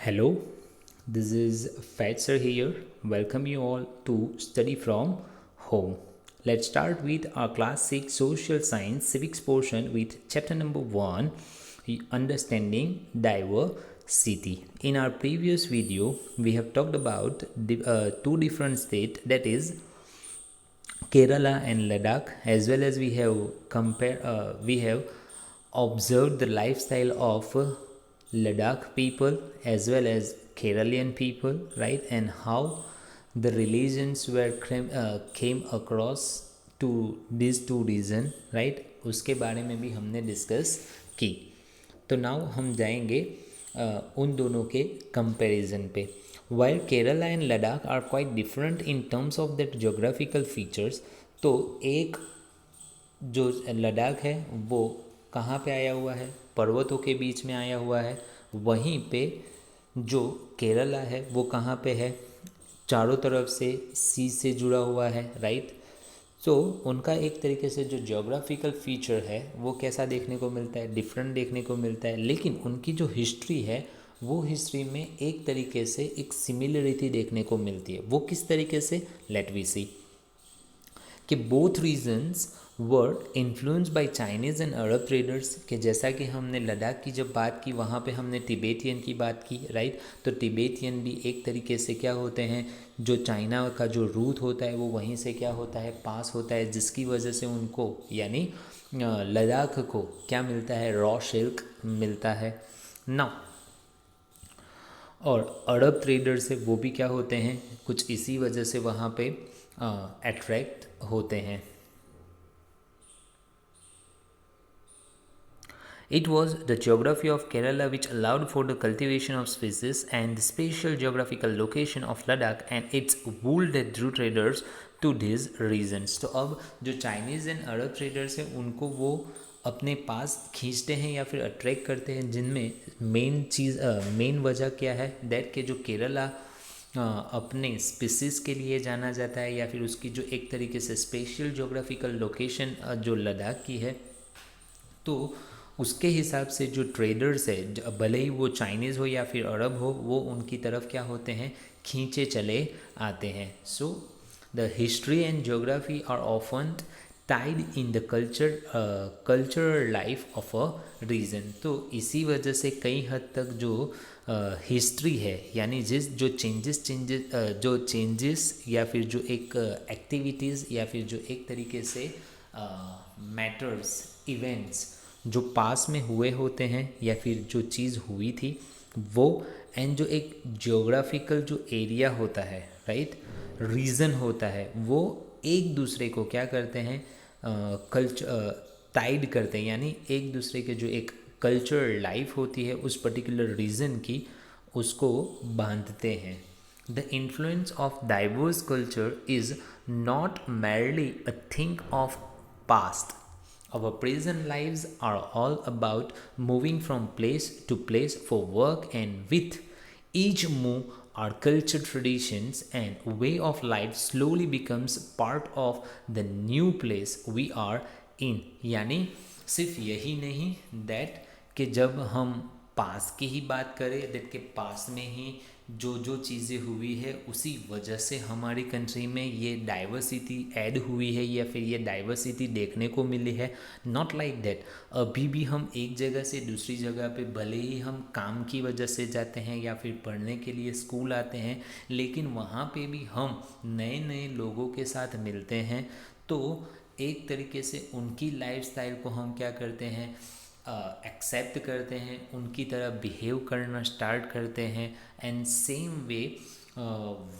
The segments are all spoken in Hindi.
Hello, this is Fatser here. Welcome you all to Study from Home. Let's start with our class 6 social science civics portion with chapter number 1, understanding diversity. In our previous video, we have talked about two different states, that is Kerala and Ladakh, as well as we have observed the lifestyle of Ladakh people as well as Keralian people, right? And how the religions came across to these two region, right? उसके बारे में भी हमने डिस्कस की. तो नाउ हम जाएंगे उन दोनों के कंपैरिजन पे. While Kerala and Ladakh are quite different in terms of their geographical features, तो एक जो लद्दाख है वो कहाँ पे आया हुआ है? पर्वतों के बीच में आया हुआ है. वहीं पे जो केरला है वो कहाँ पे है? चारों तरफ से सी से जुड़ा हुआ है, राइट. तो उनका एक तरीके से जो ज्योग्राफिकल फीचर है वो कैसा देखने को मिलता है? डिफरेंट देखने को मिलता है. लेकिन उनकी जो हिस्ट्री है वो हिस्ट्री में एक तरीके से एक सिमिलरिटी देखने को मिलती है. वो किस तरीके से? लेट वी सी कि both regions were influence by Chinese and Arab traders. कि जैसा कि हमने लद्दाख की जब बात की वहाँ पे हमने तिब्बतियन की बात की, राइट. तो तिब्बतियन भी एक तरीके से क्या होते हैं, जो चाइना का जो रूट होता है वो वहीं से क्या होता है, पास होता है, जिसकी वजह से उनको यानी लद्दाख को क्या मिलता है? रॉ सिल्क मिलता है ना. और अरब ट्रेडर्स है वो भी क्या होते हैं, कुछ इसी वजह से वहाँ पे अट्रैक्ट होते हैं. It was the geography of Kerala which allowed for the cultivation of species and the spatial geographical location of Ladakh and its wool that drew traders to these regions. तो अब जो चाइनीज़ एंड अरब ट्रेडर्स हैं उनको वो अपने पास खींचते हैं या फिर अट्रैक्ट करते हैं, जिनमें मेन वजह क्या है? दैट के जो केरला अपने स्पीसीज़ के लिए जाना जाता है या फिर उसकी जो एक तरीके से स्पेशल जोग्राफिकल लोकेशन जो लद्दाख की है, तो उसके हिसाब से जो ट्रेडर्स है भले ही वो चाइनीज़ हो या फिर अरब हो, वो उनकी तरफ क्या होते हैं? खींचे चले आते हैं. So the history and geography are often tied in the cultural life of a region. तो इसी वजह से कई हद तक जो हिस्ट्री है यानी जो चेंजेस या फिर जो एक एक्टिविटीज़ या फिर जो एक तरीके से मैटर्स इवेंट्स जो पास में हुए होते हैं या फिर जो चीज़ हुई थी वो, एंड जो एक जियोग्राफिकल जो एरिया होता है, राइट, रीजन होता है, वो एक दूसरे को क्या करते हैं? टाइड करते हैं, यानी एक दूसरे के जो एक कल्चरल लाइफ होती है उस पर्टिकुलर रीजन की, उसको बांधते हैं. The influence of diverse culture is not merely a thing of past. Our present lives are all about moving from place to place for work, and with each move, our culture, traditions, and way of life slowly becomes part of the new place we are in. यानी सिर्फ यही नहीं दैट कि जब हम पास की ही बात करें, दैट के पास में ही जो चीज़ें हुई है उसी वजह से हमारी कंट्री में ये डाइवर्सिटी ऐड हुई है या फिर ये डाइवर्सिटी देखने को मिली है. Not like that. अभी भी हम एक जगह से दूसरी जगह पे भले ही हम काम की वजह से जाते हैं या फिर पढ़ने के लिए स्कूल आते हैं, लेकिन वहाँ पे भी हम नए नए लोगों के साथ मिलते हैं. तो एक तरीके से उनकी लाइफस्टाइल को हम क्या करते हैं? एक्सेप्ट करते हैं, उनकी तरह बिहेव करना स्टार्ट करते हैं. एंड सेम वे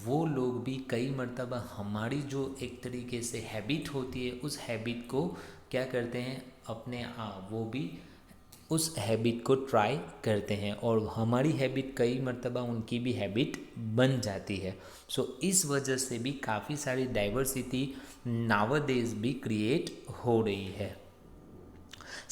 वो लोग भी कई मर्तबा हमारी जो एक तरीके से हैबिट होती है उस हैबिट को क्या करते हैं? अपने वो भी उस हैबिट को ट्राई करते हैं और हमारी हैबिट कई मर्तबा उनकी भी हैबिट बन जाती है. सो इस वजह से भी काफ़ी सारी डाइवर्सिटी नावडेज भी क्रिएट हो रही है.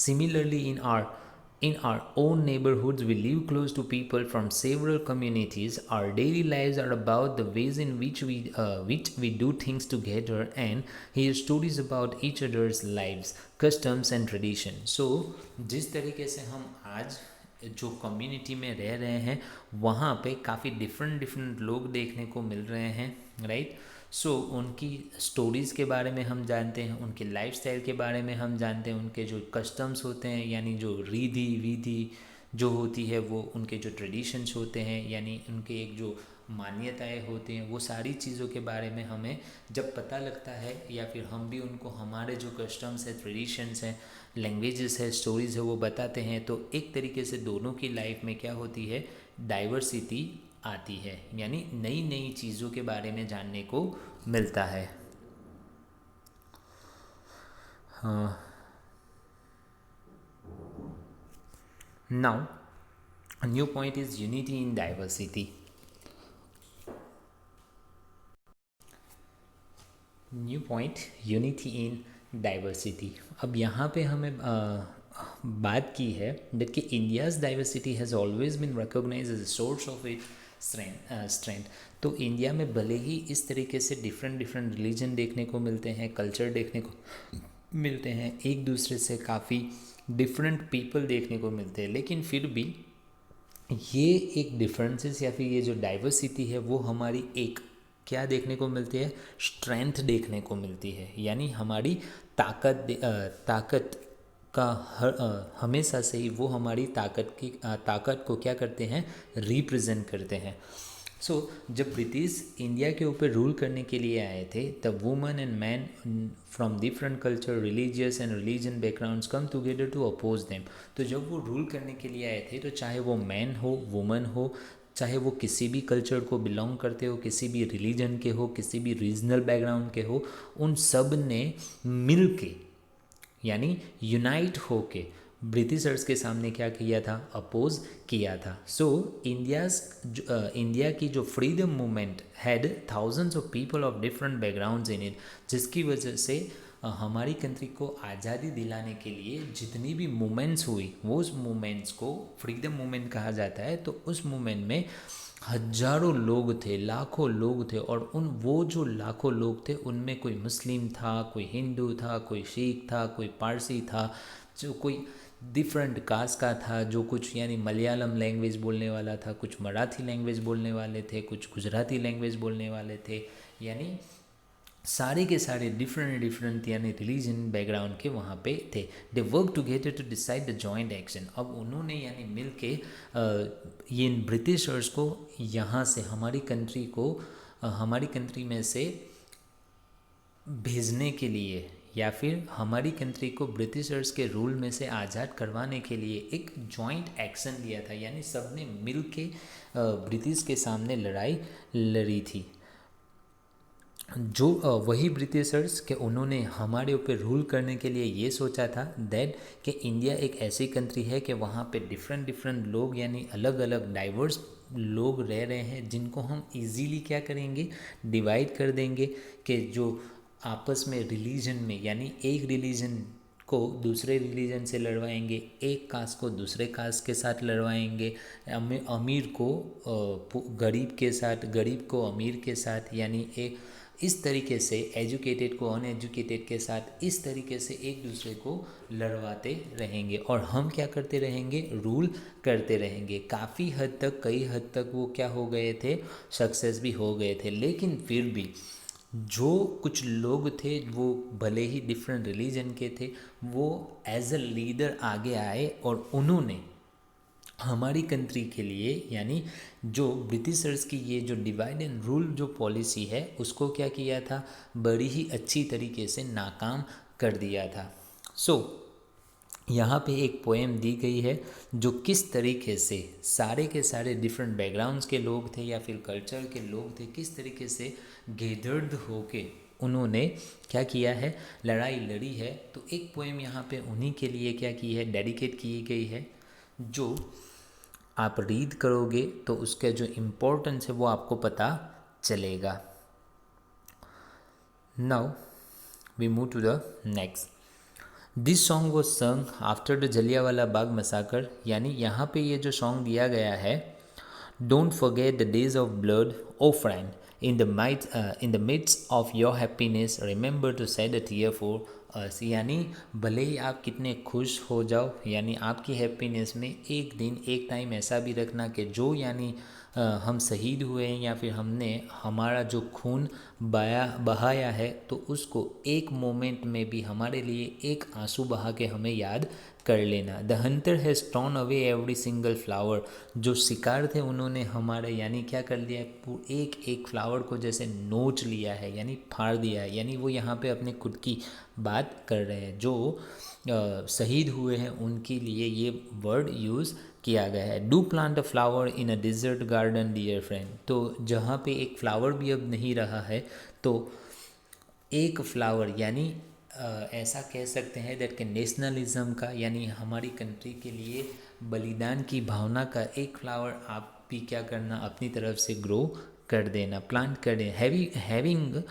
Similarly, in our own neighborhoods, we live close to people from several communities. Our daily lives are about the ways in which we do things together and hear stories about each other's lives, customs and traditions. So, जिस तरीके से हम आज जो कम्युनिटी में रह रहे हैं वहाँ पे काफ़ी डिफरेंट लोग देखने को मिल रहे हैं, राइट। सो उनकी स्टोरीज़ के बारे में हम जानते हैं, उनके लाइफस्टाइल के बारे में हम जानते हैं, उनके जो कस्टम्स होते हैं यानी जो रीति विधि जो होती है, वो उनके जो ट्रेडिशंस होते हैं यानी उनके एक जो मान्यताएं होती हैं, वो सारी चीज़ों के बारे में हमें जब पता लगता है या फिर हम भी उनको हमारे जो कस्टम्स है, ट्रेडिशंस हैं, लैंग्वेजेस है, स्टोरीज़ है, वो बताते हैं, तो एक तरीके से दोनों की लाइफ में क्या होती है, डाइवर्सिटी आती है, यानी नई नई चीज़ों के बारे में जानने को मिलता है। Now a new point is unity in diversity. New point, unity in diversity. अब यहाँ पे हमें बात की है दैट कि India's diversity has always been recognise as a source of it strength. तो इंडिया में भले ही इस तरीके से डिफरेंट रिलीजन देखने को मिलते हैं, कल्चर देखने को मिलते हैं, एक दूसरे से काफ़ी डिफरेंट पीपल देखने को मिलते हैं, लेकिन फिर भी ये एक डिफरेंसेस या फिर ये जो डाइवर्सिटी है वो हमारी एक क्या देखने को मिलती है, स्ट्रेंथ देखने को मिलती है, यानी हमारी ताकत का हमेशा से ही वो हमारी ताकत को क्या करते हैं, रिप्रेजेंट करते हैं। सो जब ब्रिटिश इंडिया के ऊपर रूल करने के लिए आए थे, the woman and man from different culture, religious and religion backgrounds come together to oppose them. तो जब वो रूल करने के लिए आए थे, तो चाहे वो मैन हो, वुमन हो, चाहे वो किसी भी कल्चर को बिलोंग करते हो, किसी भी रिलीजन के हो, किसी भी रीजनल बैकग्राउंड के हो, उन सब ने मिल के यानी यूनाइट होके ब्रिटिशर्स के सामने क्या किया था, अपोज किया था। सो इंडिया की जो freedom movement had thousands of people of different backgrounds in it, जिसकी वजह से हमारी कंट्री को आज़ादी दिलाने के लिए जितनी भी मूवमेंट्स हुई, वो उस मूवमेंट्स को फ्रीडम मूवमेंट कहा जाता है। तो उस मूवमेंट में हजारों लोग थे, लाखों लोग थे, और वो जो लाखों लोग थे उनमें कोई मुस्लिम था, कोई हिंदू था, कोई सिख था, कोई पारसी था, जो कोई डिफरेंट कास्ट का था, जो कुछ यानी मलयालम लैंग्वेज बोलने वाला था, कुछ मराठी लैंग्वेज बोलने वाले थे, कुछ गुजराती लैंग्वेज बोलने वाले थे, यानी सारे के सारे डिफरेंट यानी रिलीजन बैकग्राउंड के वहाँ पे थे। They work together to decide the joint action. अब उन्होंने यानी मिल के ये ब्रिटिशर्स को यहाँ से हमारी कंट्री में से भेजने के लिए या फिर हमारी कंट्री को ब्रिटिशर्स के रूल में से आज़ाद करवाने के लिए एक जॉइंट एक्शन लिया था, यानी सब ने मिल के ब्रिटिश के सामने लड़ाई लड़ी थी। जो वही ब्रिटिशर्स के उन्होंने हमारे ऊपर रूल करने के लिए ये सोचा था दैट कि इंडिया एक ऐसी कंट्री है कि वहाँ पे डिफरेंट लोग यानी अलग अलग डाइवर्स लोग रह रहे हैं, जिनको हम इजीली क्या करेंगे, डिवाइड कर देंगे, कि जो आपस में रिलीजन में यानी एक रिलीजन को दूसरे रिलीजन से लड़वाएंगे, एक कास्ट को दूसरे कास्ट के साथ लड़वाएंगे, अमीर को गरीब के साथ, गरीब को अमीर के साथ, यानी एक इस तरीके से एजुकेटेड को अनएजुकेटेड के साथ इस तरीके से एक दूसरे को लड़वाते रहेंगे, और हम क्या करते रहेंगे, रूल करते रहेंगे। काफ़ी हद तक, कई हद तक वो क्या हो गए थे, सक्सेस भी हो गए थे। लेकिन फिर भी जो कुछ लोग थे वो भले ही डिफरेंट रिलीजन के थे, वो एज अ लीडर आगे आए और उन्होंने हमारी कंट्री के लिए यानी जो ब्रिटिशर्स की ये जो डिवाइड एंड रूल जो पॉलिसी है उसको क्या किया था, बड़ी ही अच्छी तरीके से नाकाम कर दिया था। सो यहाँ पे एक पोएम दी गई है जो किस तरीके से सारे के सारे डिफरेंट बैकग्राउंड्स के लोग थे या फिर कल्चर के लोग थे, किस तरीके से गेदर्ड होके उन्होंने क्या किया है, लड़ाई लड़ी है। तो एक पोएम यहाँ पे उन्हीं के लिए क्या की है, डेडिकेट की गई है, जो आप रीड करोगे तो उसका जो इम्पोर्टेंस है वो आपको पता चलेगा। Now we move to the next. This song was sung after the Jallianwala Bagh massacre, यानी यहाँ पे ये जो सॉन्ग दिया गया है, don't forget the days of blood O friend, in the midst of your happiness remember to shed a tear for अस, यानी भले ही आप कितने खुश हो जाओ, यानी आपकी हैप्पीनेस में एक दिन एक टाइम ऐसा भी रखना कि जो यानी हम शहीद हुए हैं या फिर हमने हमारा जो खून बहाया है, तो उसको एक मोमेंट में भी हमारे लिए एक आंसू बहा के हमें याद कर लेना। The Hunter has torn away every single flower, जो शिकार थे उन्होंने हमारे यानी क्या कर लिया, एक एक फ्लावर को जैसे नोच लिया है, यानी फाड़ दिया है। यानी वो यहाँ पे अपने खुद की बात कर रहे हैं, जो शहीद हुए हैं उनके लिए ये वर्ड यूज़ किया गया है। Do plant a flower in a desert garden dear friend, तो जहाँ पे एक फ्लावर भी अब नहीं रहा है, तो एक फ्लावर यानी ऐसा कह सकते हैं दैट के नेशनलिज्म का, यानी हमारी कंट्री के लिए बलिदान की भावना का एक फ्लावर आप भी क्या करना, अपनी तरफ से ग्रो कर देना, प्लांट कर देना। Having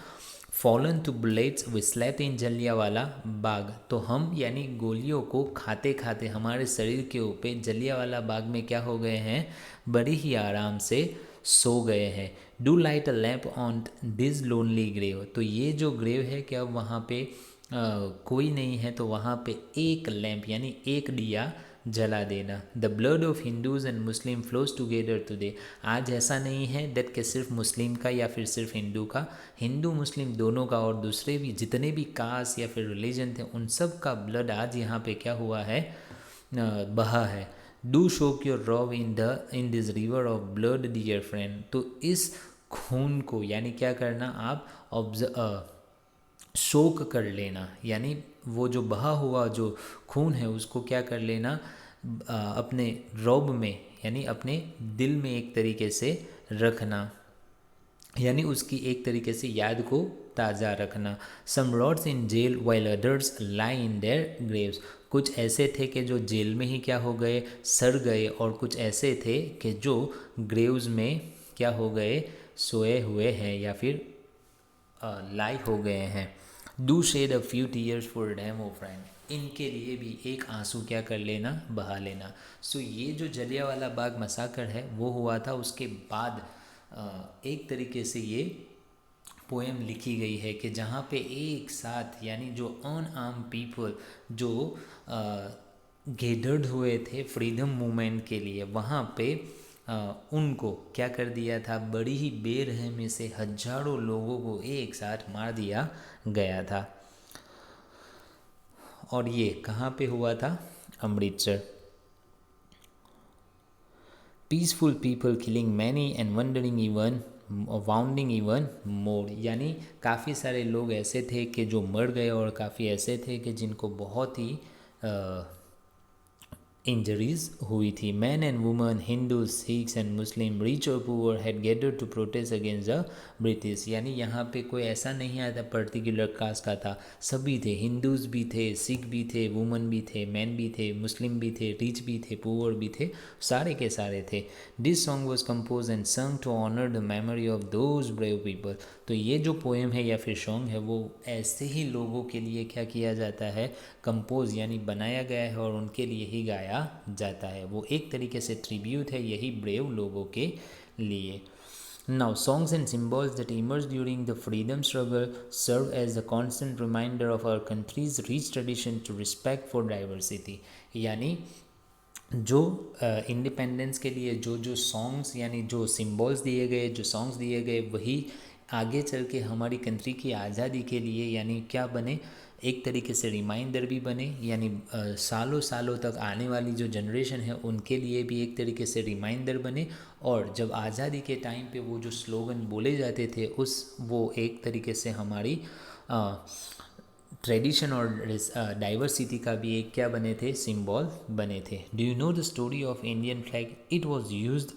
fallen two bullets we slept in Jallianwala Bagh, तो हम यानी गोलियों को खाते खाते हमारे शरीर के ऊपर जलियांवाला बाग में क्या हो गए हैं, बड़ी ही आराम से सो गए हैं। Do light a lamp on this lonely grave, तो ये जो ग्रेव है क्या वहाँ पे कोई नहीं है, तो वहाँ पे एक लैम्प यानी एक दिया जला देना। The blood of Hindus and Muslim flows together today, आज ऐसा नहीं है दैट के सिर्फ मुस्लिम का या फिर सिर्फ हिंदू का, हिंदू मुस्लिम दोनों का और दूसरे भी जितने भी कास्ट या फिर रिलीजन थे उन सब का ब्लड आज यहाँ पे क्या हुआ है, बहा है। Do soak your robe in this river of blood dear friend, तो इस खून को यानी क्या करना, आप शोक कर लेना, यानी वो जो बहा हुआ जो खून है उसको क्या कर लेना, अपने रौब में यानी अपने दिल में एक तरीके से रखना, यानी उसकी एक तरीके से याद को ताज़ा रखना। Some rots in jail while others lie in their graves, कुछ ऐसे थे कि जो जेल में ही क्या हो गए, सड़ गए, और कुछ ऐसे थे कि जो ग्रेव्स में क्या हो गए, सोए हुए हैं या फिर लाई हो गए हैं। Do shed a few tears for them O friend, इनके लिए भी एक आंसू क्या कर लेना, बहा लेना। सो ये जो जलियांवाला बाग मसाकर है वो हुआ था, उसके बाद एक तरीके से ये पोएम लिखी गई है कि जहाँ पे एक साथ यानी जो अनआर्म्ड पीपल जो गेदर्ड हुए थे फ्रीडम मूवमेंट के लिए, वहाँ पे उनको क्या कर दिया था, बड़ी ही बेरहमी से हजारों लोगों को एक साथ मार दिया गया था। और ये कहाँ पे हुआ था, Amritsar. Peaceful people killing many and wondering even wounding even more, यानी काफ़ी सारे लोग ऐसे थे कि जो मर गए और काफ़ी ऐसे थे कि जिनको बहुत ही इंजरीज हुई थी। Man and woman, Hindu, Sikhs and Muslim, rich और poor had gathered to protest against the British, यानी यहाँ पे कोई ऐसा नहीं आया था पर्टिकुलर कास्ट का था, सभी थे, हिंदूज भी थे, सिख भी थे, वुमन भी थे, मैन भी थे, मुस्लिम भी थे, रिच भी थे, पुअर भी थे, सारे के सारे थे। This song was compose and sung to honour the memory of those brave people, तो ये जो पोएम है या फिर सॉन्ग है वो ऐसे ही लोगों के लिए क्या किया जाता है, कंपोज यानी बनाया गया है और उनके लिए ही गाया जाता है। वो एक तरीके से ट्रिब्यूट है यही ब्रेव लोगों के लिए। Now, songs and symbols that emerged during the freedom struggle serve as a constant reminder of our country's rich tradition to respect for diversity, यानी जो इंडिपेंडेंस के लिए जो जो सॉन्ग्स यानी जो सिम्बॉल्स दिए गए, जो सॉन्ग्स दिए गए, वही आगे चल के हमारी कंट्री की आज़ादी के लिए यानी क्या बने, एक तरीके से रिमाइंडर भी बने, यानी सालों सालों तक आने वाली जो जनरेशन है उनके लिए भी एक तरीके से रिमाइंडर बने। और जब आज़ादी के टाइम पे वो जो स्लोगन बोले जाते थे उस वो एक तरीके से हमारी ट्रेडिशन और डाइवर्सिटी का भी एक क्या बने थे, सिंबल बने थे। Do you know the story of Indian flag, it was use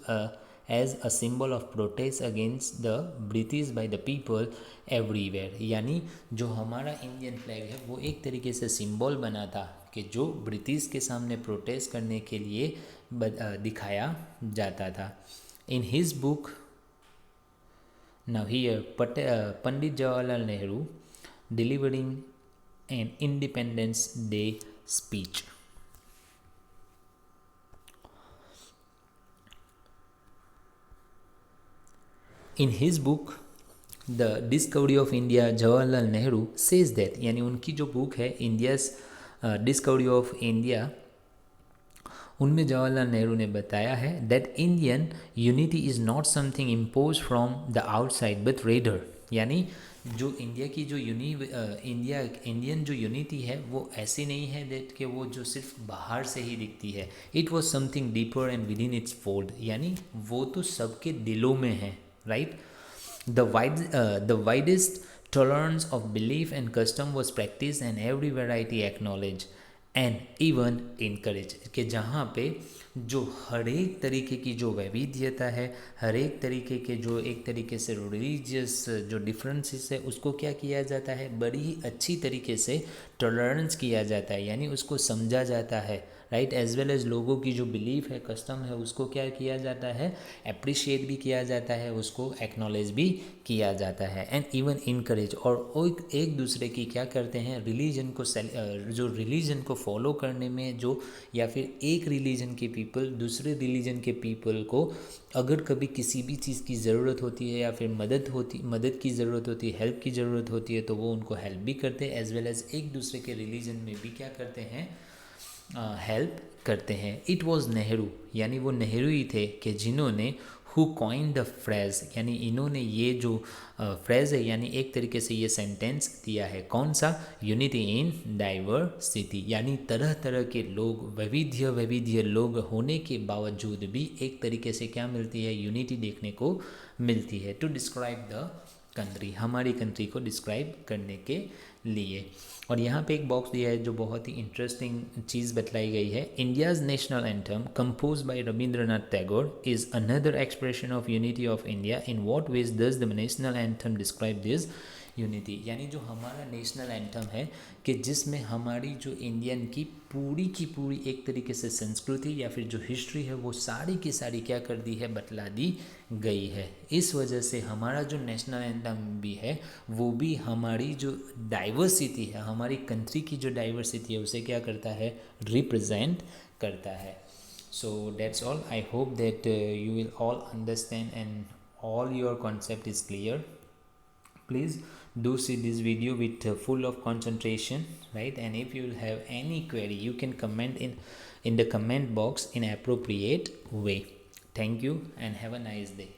as a symbol of protest against the British by the people everywhere, यानी जो हमारा इंडियन फ्लैग है वो एक तरीके से सिंबल बना था कि जो ब्रिटिश के सामने प्रोटेस्ट करने के लिए दिखाया जाता था। In his book now here Pandit Jawaharlal Nehru delivering an Independence Day speech. In his book the discovery of India Jawaharlal Nehru says that, यानी उनकी जो बुक है इंडियाज डिस्कवरी ऑफ इंडिया, उनमें जवाहरलाल नेहरू ने बताया है that Indian unity is not something impose from the outside but raider, यानी जो इंडिया की जो इंडियन जो यूनिटी है वो ऐसी नहीं है दैट कि वो जो सिर्फ बाहर से ही दिखती है. It was something deeper and with in its fold, यानी वो तो सबके दिलों में है, right. The widest tolerance of belief and custom was practiced and every variety acknowledged and even encouraged, कि जहाँ पे जो हर एक तरीके की जो वैविध्यता है, हर एक तरीके के जो एक तरीके से रिलीजियस जो डिफरेंसेस है उसको क्या किया जाता है, बड़ी ही अच्छी तरीके से टॉलरेंस किया जाता है, यानी उसको समझा जाता है, राइट. एज वेल एज लोगों की जो बिलीफ है, कस्टम है, उसको क्या किया जाता है, अप्रिशिएट भी किया जाता है, उसको एक्नॉलेज भी किया जाता है, एंड इवन इनकरेज. और एक दूसरे की क्या करते हैं, रिलीजन को जो रिलीजन को फॉलो करने में जो, या फिर एक रिलीजन के पीपल दूसरे रिलीजन के पीपल को अगर कभी किसी भी चीज़ की ज़रूरत होती है या फिर मदद की ज़रूरत होती है, हेल्प की ज़रूरत होती है, तो वो उनको हेल्प भी करते हैं, एज वेल एज एक दूसरे के रिलीजन में भी क्या करते हैं, हेल्प करते हैं. इट वॉज नेहरू, यानी वो नेहरू ही थे कि जिन्होंने हु कॉइन द फ्रेज, यानी इन्होंने ये जो फ्रेज है, यानी एक तरीके से ये सेंटेंस दिया है, कौन सा, यूनिटी इन डाइवर्सिटी, यानी तरह तरह के लोग, वैविध्य लोग होने के बावजूद भी एक तरीके से क्या मिलती है, यूनिटी देखने को मिलती है. टू डिस्क्राइब द कंट्री, हमारी कंट्री को डिस्क्राइब करने के लिए. और यहाँ पे एक बॉक्स दिया है जो बहुत ही इंटरेस्टिंग चीज़ बतलाई गई है. India's national anthem compose by Rabindranath Tagore is another expression of unity of India. In what ways does the national anthem describe this unity, यानी जो हमारा नेशनल एंथम है कि जिसमें हमारी जो इंडियन की पूरी एक तरीके से संस्कृति या फिर जो हिस्ट्री है वो सारी की सारी क्या कर दी है, बतला दी गई है. इस वजह से हमारा जो नेशनल एंथम भी है वो भी हमारी जो डाइवर्सिटी है, हमारी कंट्री की जो डाइवर्सिटी है उसे क्या करता है, रिप्रेजेंट करता है. So that's all. I hope that you will all understand and all your concept is clear. Please do see this video with full of concentration, right? And if you will have any query, you can comment in the comment box in appropriate way. Thank you and have a nice day.